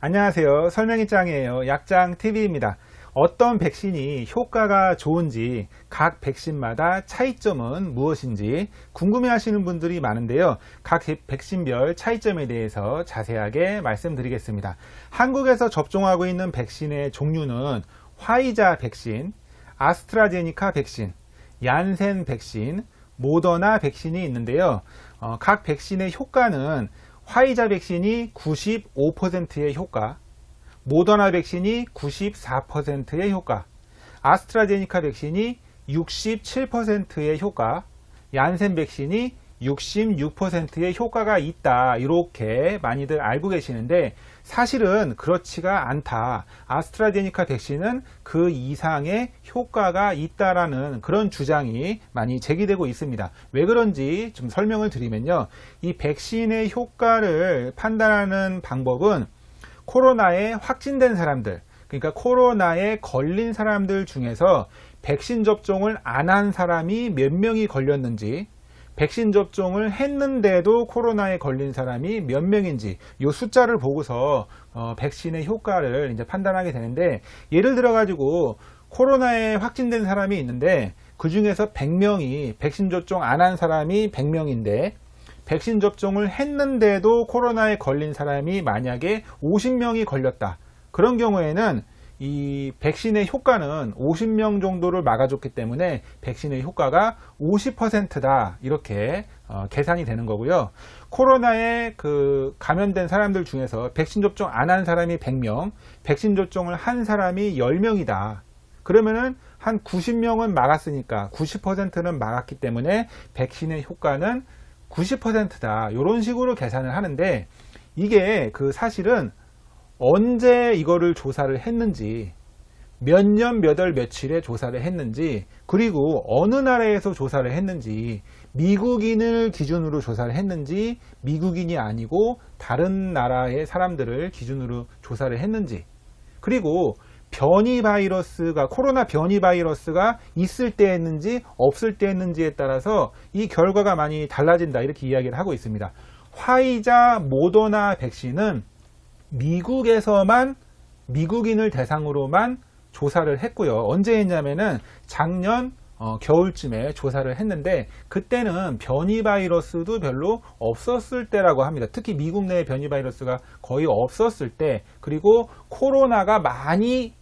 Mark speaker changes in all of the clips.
Speaker 1: 안녕하세요. 설명이 짱이에요. 약짱TV입니다. 어떤 백신이 효과가 좋은지 각 백신마다 차이점은 무엇인지 궁금해 하시는 분들이 많은데요. 각 백신별 차이점에 대해서 자세하게 말씀드리겠습니다. 한국에서 접종하고 있는 백신의 종류는 화이자 백신, 아스트라제니카 백신, 얀센 백신, 모더나 백신이 있는데요. 각 백신의 효과는 화이자 백신이 95%의 효과, 모더나 백신이 94%의 효과, 아스트라제니카 백신이 67%의 효과, 얀센 백신이 66%의 효과가 있다. 이렇게 많이들 알고 계시는데 사실은 그렇지가 않다. 아스트라제니카 백신은 그 이상의 효과가 있다라는 그런 주장이 많이 제기되고 있습니다. 왜 그런지 좀 설명을 드리면요. 이 백신의 효과를 판단하는 방법은 코로나에 확진된 사람들, 그러니까 코로나에 걸린 사람들 중에서 백신 접종을 안 한 사람이 몇 명이 걸렸는지, 백신 접종을 했는데도 코로나에 걸린 사람이 몇 명인지 이 숫자를 보고서 백신의 효과를 이제 판단하게 되는데, 예를 들어 가지고 코로나에 확진된 사람이 있는데 그 중에서 100명이 백신 접종 안 한 사람이 100명인데 백신 접종을 했는데도 코로나에 걸린 사람이 만약에 50명이 걸렸다. 그런 경우에는 이 백신의 효과는 50명 정도를 막아줬기 때문에 백신의 효과가 50%다. 이렇게 계산이 되는 거고요. 코로나에 감염된 사람들 중에서 백신 접종 안 한 사람이 100명, 백신 접종을 한 사람이 10명이다. 그러면은 한 90명은 막았으니까 90%는 막았기 때문에 백신의 효과는 90%다. 이런 식으로 계산을 하는데, 이게 사실은 언제 이거를 조사를 했는지, 몇 년 몇 월 며칠에 조사를 했는지, 그리고 어느 나라에서 조사를 했는지, 미국인을 기준으로 조사를 했는지, 미국인이 아니고 다른 나라의 사람들을 기준으로 조사를 했는지, 그리고 코로나 변이 바이러스가 있을 때 했는지 없을 때 했는지에 따라서 이 결과가 많이 달라진다. 이렇게 이야기를 하고 있습니다. 화이자, 모더나 백신은 미국에서만 미국인을 대상으로만 조사를 했고요. 언제 했냐면은 작년 겨울쯤에 조사를 했는데 그때는 변이 바이러스도 별로 없었을 때라고 합니다. 특히 미국 내 변이 바이러스가 거의 없었을 때, 그리고 코로나가 많이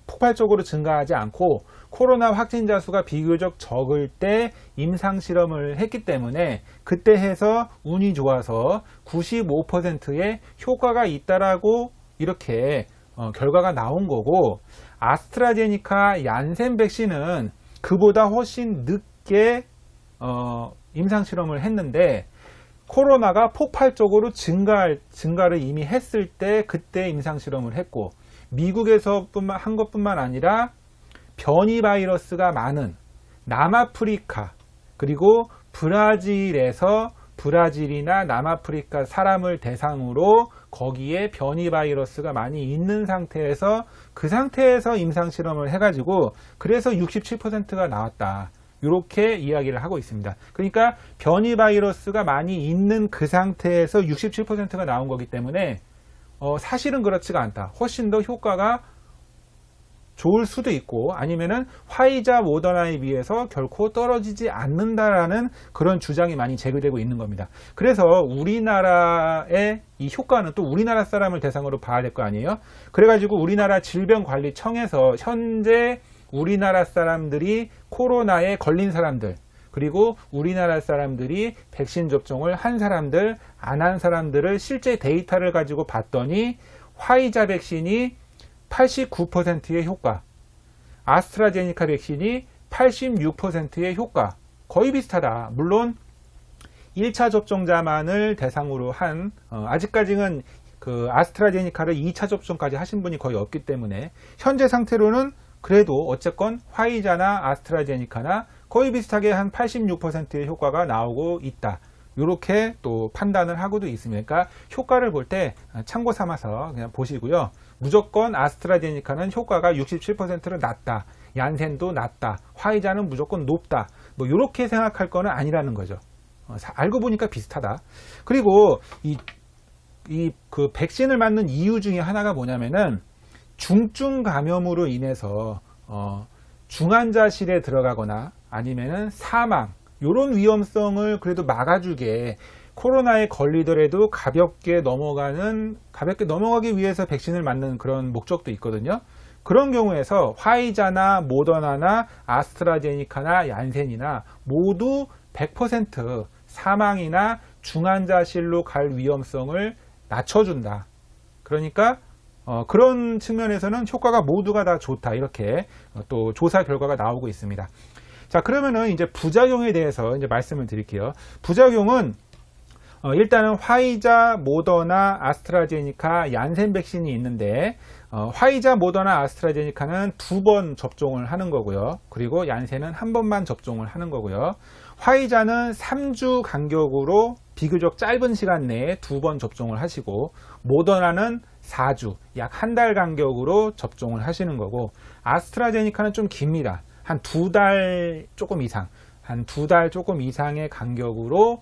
Speaker 1: 폭발적으로 증가하지 않고 코로나 확진자 수가 비교적 적을 때 임상실험을 했기 때문에 그때 해서 운이 좋아서 95%의 효과가 있다라고 이렇게 결과가 나온 거고, 아스트라제니카 얀센 백신은 그보다 훨씬 늦게 임상실험을 했는데 코로나가 폭발적으로 증가를 이미 했을 때 그때 임상실험을 했고, 미국에서 한 것뿐만 아니라 변이 바이러스가 많은 남아프리카, 그리고 브라질이나 남아프리카 사람을 대상으로 거기에 변이 바이러스가 많이 있는 상태에서 그 상태에서 임상실험을 해가지고 그래서 67%가 나왔다. 이렇게 이야기를 하고 있습니다. 그러니까 변이 바이러스가 많이 있는 그 상태에서 67%가 나온 거기 때문에 사실은 그렇지가 않다. 훨씬 더 효과가 좋을 수도 있고 아니면은 화이자, 모더나에 비해서 결코 떨어지지 않는다라는 그런 주장이 많이 제기되고 있는 겁니다. 그래서 우리나라의 이 효과는 또 우리나라 사람을 대상으로 봐야 될 거 아니에요? 그래가지고 우리나라 질병관리청에서 현재 우리나라 사람들이 코로나에 걸린 사람들, 그리고 우리나라 사람들이 백신 접종을 한 사람들, 안 한 사람들을 실제 데이터를 가지고 봤더니 화이자 백신이 89%의 효과, 아스트라제니카 백신이 86%의 효과, 거의 비슷하다. 물론 1차 접종자만을 대상으로 한 아직까지는 아스트라제니카를 2차 접종까지 하신 분이 거의 없기 때문에 현재 상태로는 그래도 어쨌건 화이자나 아스트라제니카나 거의 비슷하게 한 86%의 효과가 나오고 있다. 이렇게 또 판단을 하고도 있습니다. 그러니까 효과를 볼 때 참고 삼아서 그냥 보시고요. 무조건 아스트라제니카는 효과가 67%를 낮다. 얀센도 낮다. 화이자는 무조건 높다. 뭐 이렇게 생각할 거는 아니라는 거죠. 알고 보니까 비슷하다. 그리고 이 그 백신을 맞는 이유 중에 하나가 뭐냐면은 중증 감염으로 인해서 중환자실에 들어가거나 아니면은 사망, 요런 위험성을 그래도 막아주게, 코로나에 걸리더라도 가볍게 넘어가기 위해서 백신을 맞는 그런 목적도 있거든요. 그런 경우에서 화이자나 모더나나 아스트라제니카나 얀센이나 모두 100% 사망이나 중환자실로 갈 위험성을 낮춰준다. 그러니까 그런 측면에서는 효과가 모두가 다 좋다, 이렇게 또 조사 결과가 나오고 있습니다. 자, 그러면은 이제 부작용에 대해서 이제 말씀을 드릴게요. 부작용은 일단은 화이자, 모더나, 아스트라제니카, 얀센 백신이 있는데 화이자, 모더나, 아스트라제니카는 2번 접종을 하는 거고요. 그리고 얀센은 1번만 접종을 하는 거고요. 화이자는 3주 간격으로 비교적 짧은 시간 내에 2번 접종을 하시고, 모더나는 4주, 약 한 달 간격으로 접종을 하시는 거고, 아스트라제니카는 좀 깁니다. 한 2달 조금 이상, 한 2달 조금 이상의 간격으로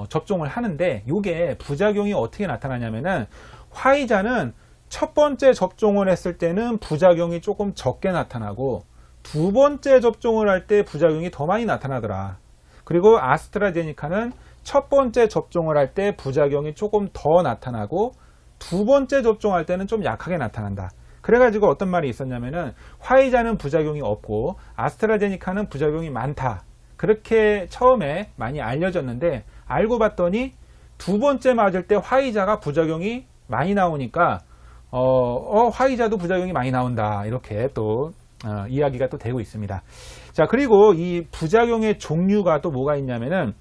Speaker 1: 접종을 하는데, 이게 부작용이 어떻게 나타나냐면은, 화이자는 첫 번째 접종을 했을 때는 부작용이 조금 적게 나타나고, 2번째 접종을 할 때 부작용이 더 많이 나타나더라. 그리고 아스트라제니카는 첫 번째 접종을 할 때 부작용이 조금 더 나타나고, 2번째 접종할 때는 좀 약하게 나타난다. 그래가지고 어떤 말이 있었냐면은, 화이자는 부작용이 없고 아스트라제니카는 부작용이 많다, 그렇게 처음에 많이 알려졌는데, 알고 봤더니 2번째 맞을 때 화이자가 부작용이 많이 나오니까 화이자도 부작용이 많이 나온다, 이렇게 또 이야기가 또 되고 있습니다. 자, 그리고 이 부작용의 종류가 또 뭐가 있냐면은,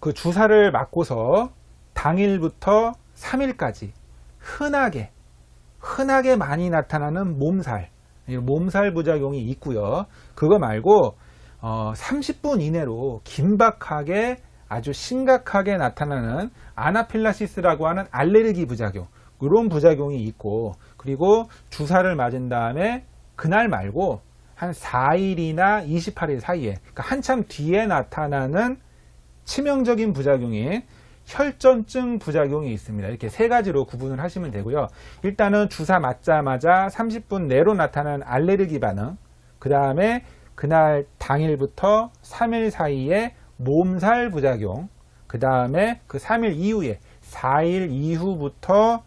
Speaker 1: 그 주사를 맞고서 당일부터 3일까지 흔하게 많이 나타나는 몸살 부작용이 있고요. 그거 말고 30분 이내로 긴박하게 아주 심각하게 나타나는 아나필락시스라고 하는 알레르기 부작용, 이런 부작용이 있고, 그리고 주사를 맞은 다음에 그날 말고 한 4일이나 28일 사이에, 그러니까 한참 뒤에 나타나는 치명적인 부작용인 혈전증 부작용이 있습니다. 이렇게 세 가지로 구분을 하시면 되고요. 일단은 주사 맞자마자 30분 내로 나타나는 알레르기 반응, 그 다음에 그날 당일부터 3일 사이에 몸살 부작용, 그 다음에 그 3일 이후에 4일 이후부터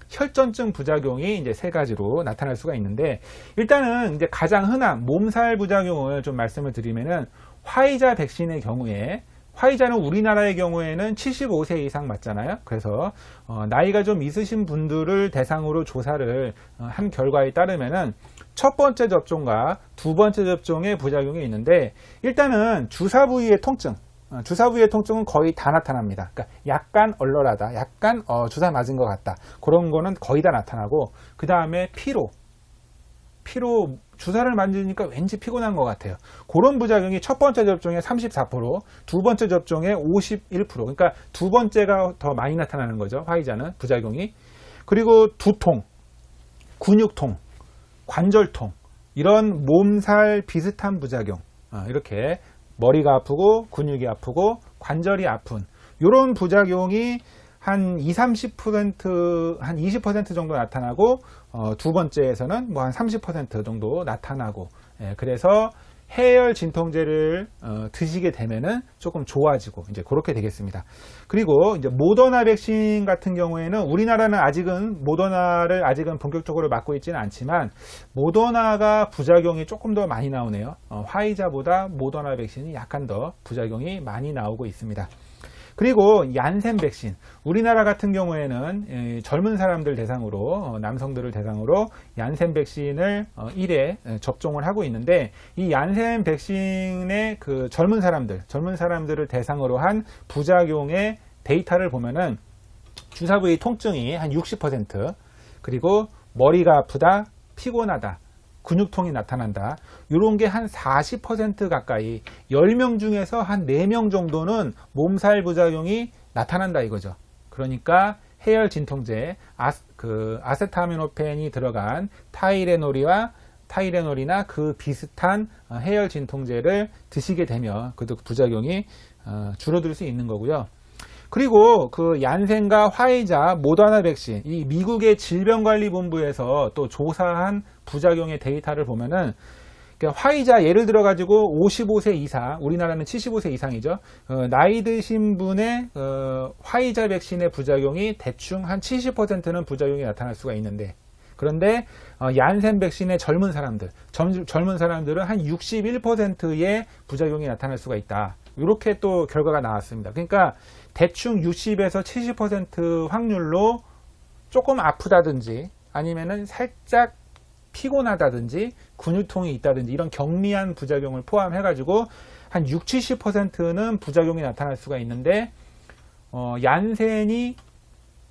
Speaker 1: 혈전증 부작용이 이제 세 가지로 나타날 수가 있는데, 일단은 이제 가장 흔한 몸살 부작용을 좀 말씀을 드리면은, 화이자 백신의 경우에, 화이자는 우리나라의 경우에는 75세 이상 맞잖아요. 그래서 나이가 좀 있으신 분들을 대상으로 조사를 한 결과에 따르면은, 첫 번째 접종과 두 번째 접종의 부작용이 있는데, 일단은 주사 부위의 통증은 거의 다 나타납니다. 그러니까 약간 얼얼하다, 약간 주사 맞은 것 같다, 그런 거는 거의 다 나타나고, 그 다음에 피로, 주사를 맞으니까 왠지 피곤한 것 같아요. 그런 부작용이 첫 번째 접종에 34%, 두 번째 접종에 51%, 그러니까 두 번째가 더 많이 나타나는 거죠, 화이자는 부작용이. 그리고 두통, 근육통, 관절통, 이런 몸살 비슷한 부작용, 이렇게 머리가 아프고 근육이 아프고 관절이 아픈 이런 부작용이 한 20% 정도 나타나고, 두 번째에서는 뭐 한 30% 정도 나타나고, 그래서 해열 진통제를 드시게 되면은 조금 좋아지고, 이제 그렇게 되겠습니다. 그리고 이제 모더나 백신 같은 경우에는, 우리나라는 모더나를 아직은 본격적으로 맞고 있지는 않지만, 모더나가 부작용이 조금 더 많이 나오네요. 화이자보다 모더나 백신이 약간 더 부작용이 많이 나오고 있습니다. 그리고 얀센 백신, 우리나라 같은 경우에는 젊은 사람들 대상으로, 남성들을 대상으로 얀센 백신을 1회 접종을 하고 있는데, 이 얀센 백신의 그 젊은 사람들을 대상으로 한 부작용의 데이터를 보면은, 주사 부위 통증이 한 60%, 그리고 머리가 아프다, 피곤하다, 근육통이 나타난다, 이런 게 한 40% 가까이, 10명 중에서 한 4명 정도는 몸살 부작용이 나타난다 이거죠. 그러니까 해열 진통제, 아세타미노펜이 들어간 타이레놀이나 그 비슷한 해열 진통제를 드시게 되면 그 부작용이 줄어들 수 있는 거고요. 그리고 그 얀센과 화이자, 모더나 백신, 이 미국의 질병관리본부에서 또 조사한 부작용의 데이터를 보면은 화이자 예를 들어 가지고 55세 이상, 우리나라는 75세 이상이죠. 나이 드신 분의 화이자 백신의 부작용이 대충 한 70%는 부작용이 나타날 수가 있는데, 그런데 얀센 백신의 젊은 사람들은 한 61%의 부작용이 나타날 수가 있다. 이렇게 또 결과가 나왔습니다. 그러니까 대충 60에서 70% 확률로 조금 아프다든지 아니면은 살짝 피곤하다든지 근육통이 있다든지 이런 경미한 부작용을 포함해가지고 한 60, 70%는 부작용이 나타날 수가 있는데, 얀센이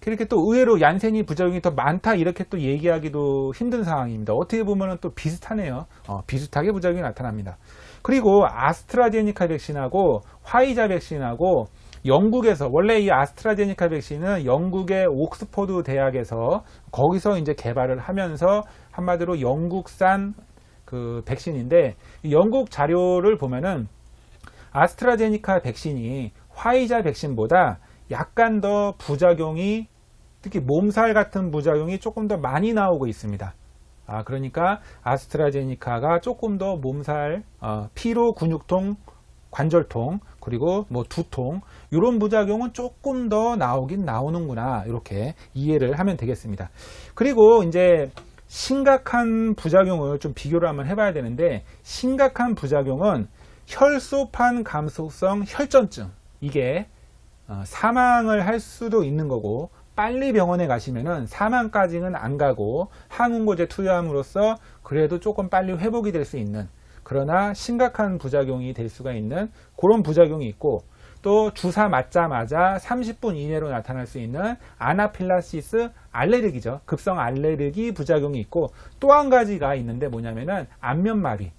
Speaker 1: 그렇게 또 의외로 얀센이 부작용이 더 많다 이렇게 또 얘기하기도 힘든 상황입니다. 어떻게 보면 또 비슷하네요. 비슷하게 부작용이 나타납니다. 그리고 아스트라제니카 백신하고 화이자 백신하고 영국에서, 원래 이 아스트라제니카 백신은 영국의 옥스퍼드 대학에서 거기서 이제 개발을 하면서 한마디로 영국산 그 백신인데, 영국 자료를 보면은 아스트라제니카 백신이 화이자 백신보다 약간 더 부작용이, 특히 몸살 같은 부작용이 조금 더 많이 나오고 있습니다. 그러니까 아스트라제니카가 조금 더 몸살, 피로, 근육통, 관절통, 그리고 뭐 두통, 이런 부작용은 조금 더 나오긴 나오는구나, 이렇게 이해를 하면 되겠습니다. 그리고 이제 심각한 부작용을 좀 비교를 한번 해봐야 되는데, 심각한 부작용은 혈소판 감소성 혈전증, 이게 사망을 할 수도 있는 거고, 빨리 병원에 가시면은 사망까지는 안 가고 항응고제 투여함으로써 그래도 조금 빨리 회복이 될 수 있는, 그러나 심각한 부작용이 될 수가 있는 그런 부작용이 있고, 또 주사 맞자마자 30분 이내로 나타날 수 있는 아나필락시스 알레르기죠. 급성 알레르기 부작용이 있고, 또 한 가지가 있는데 뭐냐면은 안면마비.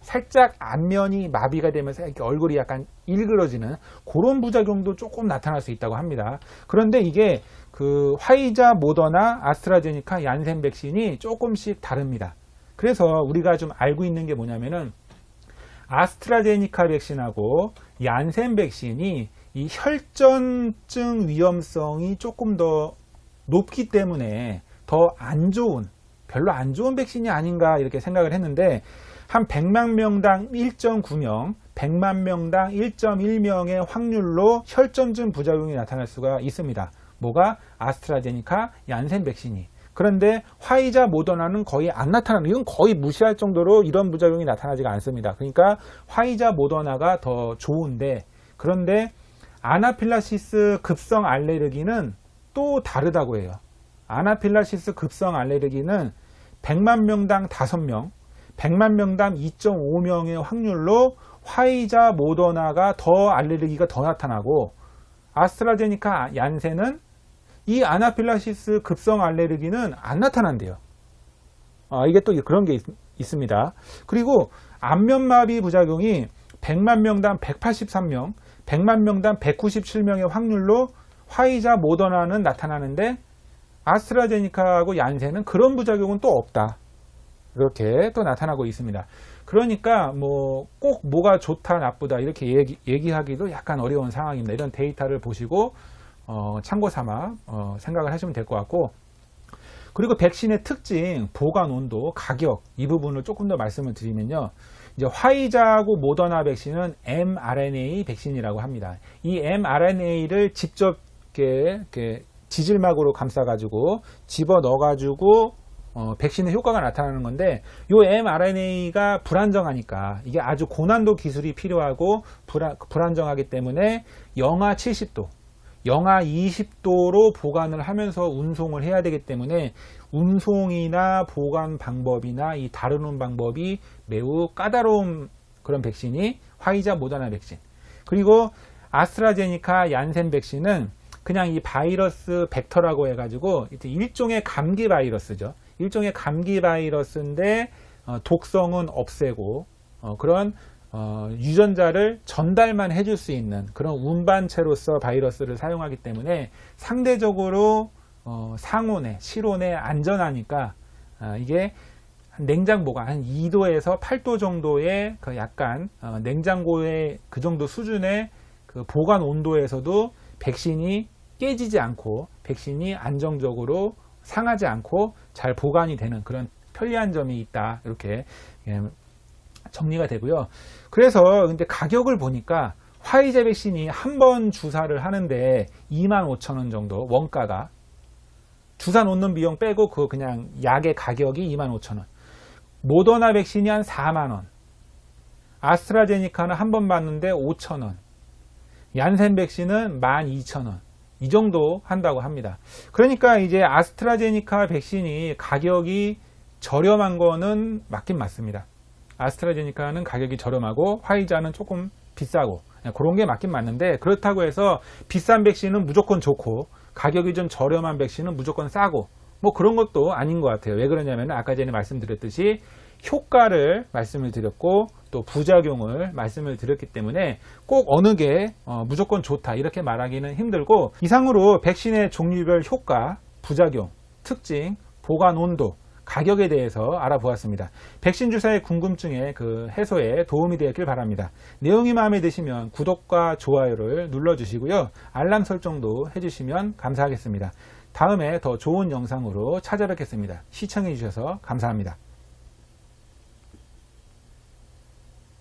Speaker 1: 살짝 안면이 마비가 되면서 이렇게 얼굴이 약간 일그러지는 그런 부작용도 조금 나타날 수 있다고 합니다. 그런데 이게 그 화이자, 모더나, 아스트라제니카, 얀센 백신이 조금씩 다릅니다. 그래서 우리가 좀 알고 있는 게 뭐냐면은 아스트라제니카 백신하고 얀센 백신이 이 혈전증 위험성이 조금 더 높기 때문에 더 안 좋은, 별로 안 좋은 백신이 아닌가 이렇게 생각을 했는데, 한 100만 명당 1.9명, 100만 명당 1.1명의 확률로 혈전증 부작용이 나타날 수가 있습니다. 뭐가? 아스트라제니카, 얀센 백신이. 그런데 화이자, 모더나는 거의 안 나타나는, 이건 거의 무시할 정도로 이런 부작용이 나타나지가 않습니다. 그러니까 화이자, 모더나가 더 좋은데, 그런데 아나필락시스 급성 알레르기는 또 다르다고 해요. 아나필락시스 급성 알레르기는 100만 명당 5명, 100만 명당 2.5명의 확률로 화이자, 모더나가 더 알레르기가 더 나타나고, 아스트라제니카, 얀센은 이 아나필락시스 급성 알레르기는 안 나타난대요. 이게 또 그런 게 있습니다. 그리고 안면마비 부작용이 100만 명당 183명, 100만 명당 197명의 확률로 화이자, 모더나는 나타나는데, 아스트라제니카하고 얀센은 그런 부작용은 또 없다. 이렇게 또 나타나고 있습니다. 그러니까 뭐 꼭 뭐가 좋다 나쁘다 이렇게 얘기하기도 약간 어려운 상황입니다. 이런 데이터를 보시고 참고 삼아 생각을 하시면 될 것 같고, 그리고 백신의 특징, 보관 온도, 가격, 이 부분을 조금 더 말씀을 드리면요, 이제 화이자하고 모더나 백신은 mRNA 백신이라고 합니다. 이 mRNA를 직접 이렇게 지질막으로 감싸가지고 집어 넣어가지고 백신의 효과가 나타나는 건데, 이 mRNA가 불안정하니까, 이게 아주 고난도 기술이 필요하고 불안정하기 때문에 영하 70도, 영하 20도로 보관을 하면서 운송을 해야 되기 때문에 운송이나 보관 방법이나 이 다루는 방법이 매우 까다로운 그런 백신이 화이자, 모더나 백신. 그리고 아스트라제니카, 얀센 백신은 그냥 이 바이러스 벡터라고 해가지고 일종의 감기 바이러스죠. 일종의 감기 바이러스인데 독성은 없애고 그런 유전자를 전달만 해줄 수 있는 그런 운반체로서 바이러스를 사용하기 때문에 상대적으로 상온에, 실온에 안전하니까 이게 냉장고가 한 2도에서 8도 정도의 그 약간 냉장고의 그 정도 수준의 그 보관 온도에서도 백신이 깨지지 않고 백신이 안정적으로 상하지 않고 잘 보관이 되는 그런 편리한 점이 있다. 이렇게 정리가 되고요. 그래서 근데 가격을 보니까 화이자 백신이 한 번 주사를 하는데 25,000원 정도 원가가 주사 놓는 비용 빼고 그 그냥 약의 가격이 25,000원. 모더나 백신이 한 4만원. 아스트라제니카는 한 번 맞는데 5,000원. 얀센 백신은 12,000원. 이 정도 한다고 합니다. 그러니까 이제 아스트라제니카 백신이 가격이 저렴한 거는 맞긴 맞습니다. 아스트라제니카는 가격이 저렴하고 화이자는 조금 비싸고 그런 게 맞긴 맞는데, 그렇다고 해서 비싼 백신은 무조건 좋고 가격이 좀 저렴한 백신은 무조건 싸고 뭐 그런 것도 아닌 것 같아요. 왜 그러냐면 아까 전에 말씀드렸듯이 효과를 말씀을 드렸고 또 부작용을 말씀을 드렸기 때문에 꼭 어느 게 무조건 좋다 이렇게 말하기는 힘들고, 이상으로 백신의 종류별 효과, 부작용, 특징, 보관 온도, 가격에 대해서 알아보았습니다. 백신 주사의 궁금증의 그 해소에 도움이 되었길 바랍니다. 내용이 마음에 드시면 구독과 좋아요를 눌러주시고요. 알람 설정도 해주시면 감사하겠습니다. 다음에 더 좋은 영상으로 찾아뵙겠습니다. 시청해 주셔서 감사합니다.